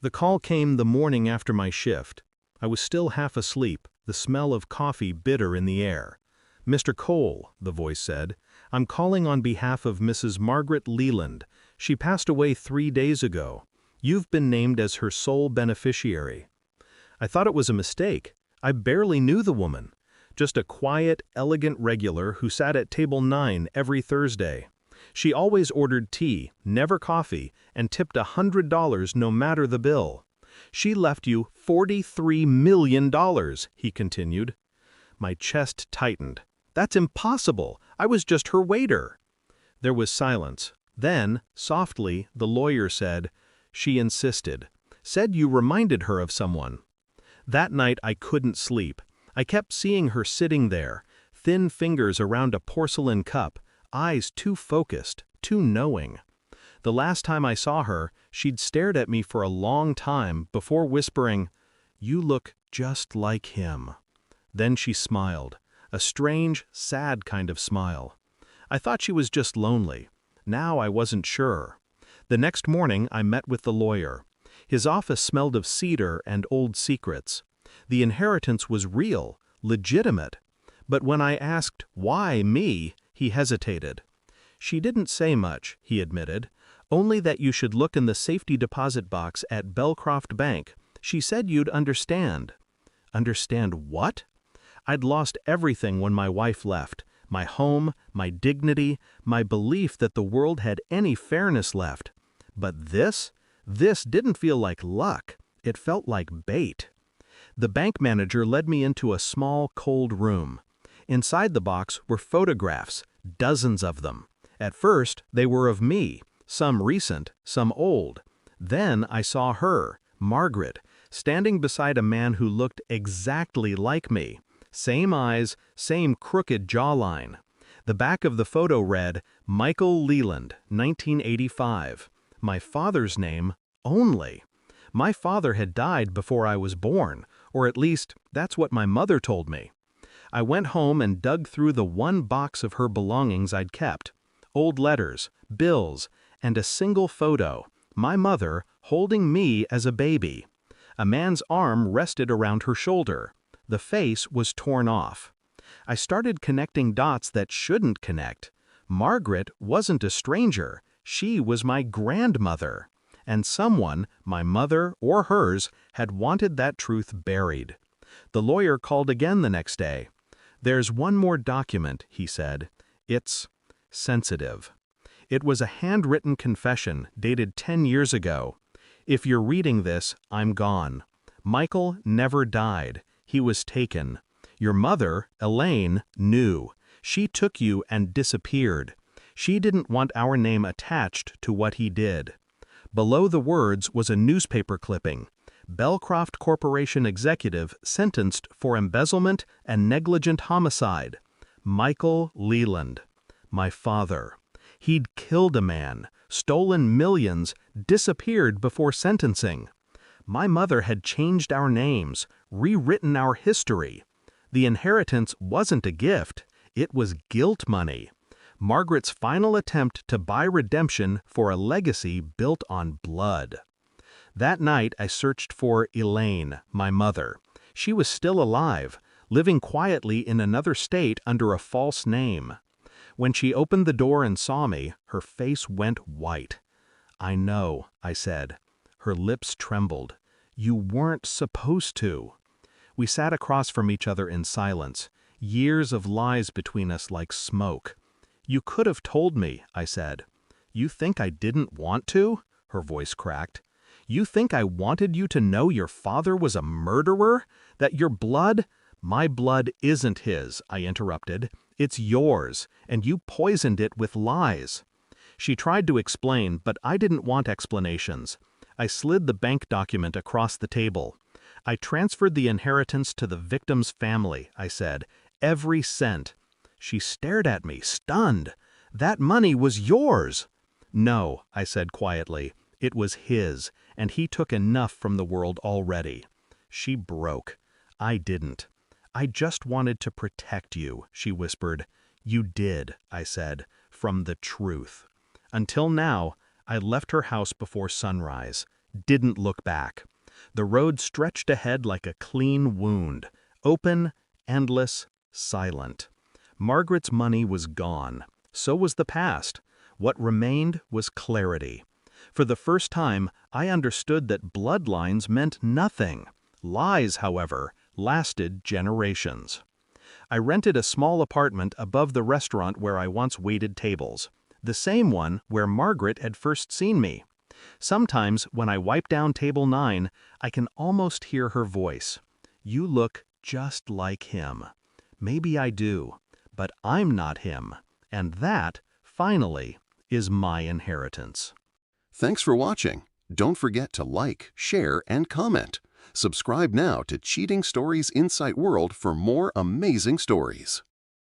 The call came the morning after my shift. I was still half asleep, the smell of coffee bitter in the air. "Mr. Cole," the voice said, "I'm calling on behalf of Mrs. Margaret Leland. She passed away 3 days ago. You've been named as her sole beneficiary." I thought it was a mistake. I barely knew the woman. Just a quiet, elegant regular who sat at table 9 every Thursday. She always ordered tea, never coffee, and tipped $100 no matter the bill. "She left you $43 million," he continued. My chest tightened. "That's impossible. I was just her waiter." There was silence. Then, softly, the lawyer said, "She insisted. Said you reminded her of someone." That night I couldn't sleep. I kept seeing her sitting there, thin fingers around a porcelain cup, eyes too focused, too knowing. The last time I saw her, she'd stared at me for a long time before whispering, "You look just like him." Then she smiled, a strange, sad kind of smile. I thought she was just lonely. Now I wasn't sure. The next morning I met with the lawyer. His office smelled of cedar and old secrets. The inheritance was real, legitimate. But when I asked, "Why me?" he hesitated. "She didn't say much," he admitted. "Only that you should look in the safety deposit box at Belcroft Bank. She said you'd understand." Understand what? I'd lost everything when my wife left. My home, my dignity, my belief that the world had any fairness left. But this didn't feel like luck. It felt like bait. The bank manager led me into a small, cold room. Inside the box were photographs, dozens of them. At first, they were of me, some recent, some old. Then I saw her, Margaret, standing beside a man who looked exactly like me. Same eyes, same crooked jawline. The back of the photo read, "Michael Leland, 1985. My father's name only. My father had died before I was born, or at least, that's what my mother told me. I went home and dug through the one box of her belongings I'd kept. Old letters, bills, and a single photo, my mother holding me as a baby. A man's arm rested around her shoulder. The face was torn off. I started connecting dots that shouldn't connect. Margaret wasn't a stranger. She was my grandmother. And someone, my mother or hers, had wanted that truth buried. The lawyer called again the next day. "There's one more document," he said. "It's sensitive." It was a handwritten confession dated 10 years ago. If you're reading this, I'm gone. Michael never died. He was taken. Your mother, Elaine, knew. She took you and disappeared. She didn't want our name attached to what he did. Below the words was a newspaper clipping. "Belcroft Corporation executive sentenced for embezzlement and negligent homicide. Michael Leland." My father. He'd killed a man, stolen millions, disappeared before sentencing. My mother had changed our names, rewritten our history. The inheritance wasn't a gift, it was guilt money. Margaret's final attempt to buy redemption for a legacy built on blood. That night I searched for Elaine, my mother. She was still alive, living quietly in another state under a false name. When she opened the door and saw me, her face went white. "I know," I said. Her lips trembled. "You weren't supposed to." We sat across from each other in silence, years of lies between us like smoke. "You could have told me," I said. "You think I didn't want to?" Her voice cracked. "You think I wanted you to know your father was a murderer? That your blood—" "My blood isn't his," I interrupted. "It's yours, and you poisoned it with lies." She tried to explain, but I didn't want explanations. I slid the bank document across the table. "I transferred the inheritance to the victim's family," I said. "Every cent." She stared at me, stunned. "That money was yours." "No," I said quietly. "It was his, and he took enough from the world already." She broke. I didn't. "I just wanted to protect you," she whispered. "You did," I said, "from the truth." Until now, I left her house before sunrise. didn't look back. The road stretched ahead like a clean wound, open, endless, silent. Margaret's money was gone. So was the past. What remained was clarity. For the first time, I understood that bloodlines meant nothing. Lies, however, lasted generations. I rented a small apartment above the restaurant where I once waited tables, the same one where Margaret had first seen me. Sometimes, when I wipe down table 9, I can almost hear her voice. "You look just like him." Maybe I do, but I'm not him, and that, finally, is my inheritance. Thanks for watching. Don't forget to like, share, and comment. Subscribe now to Cheating Stories Insight World for more amazing stories.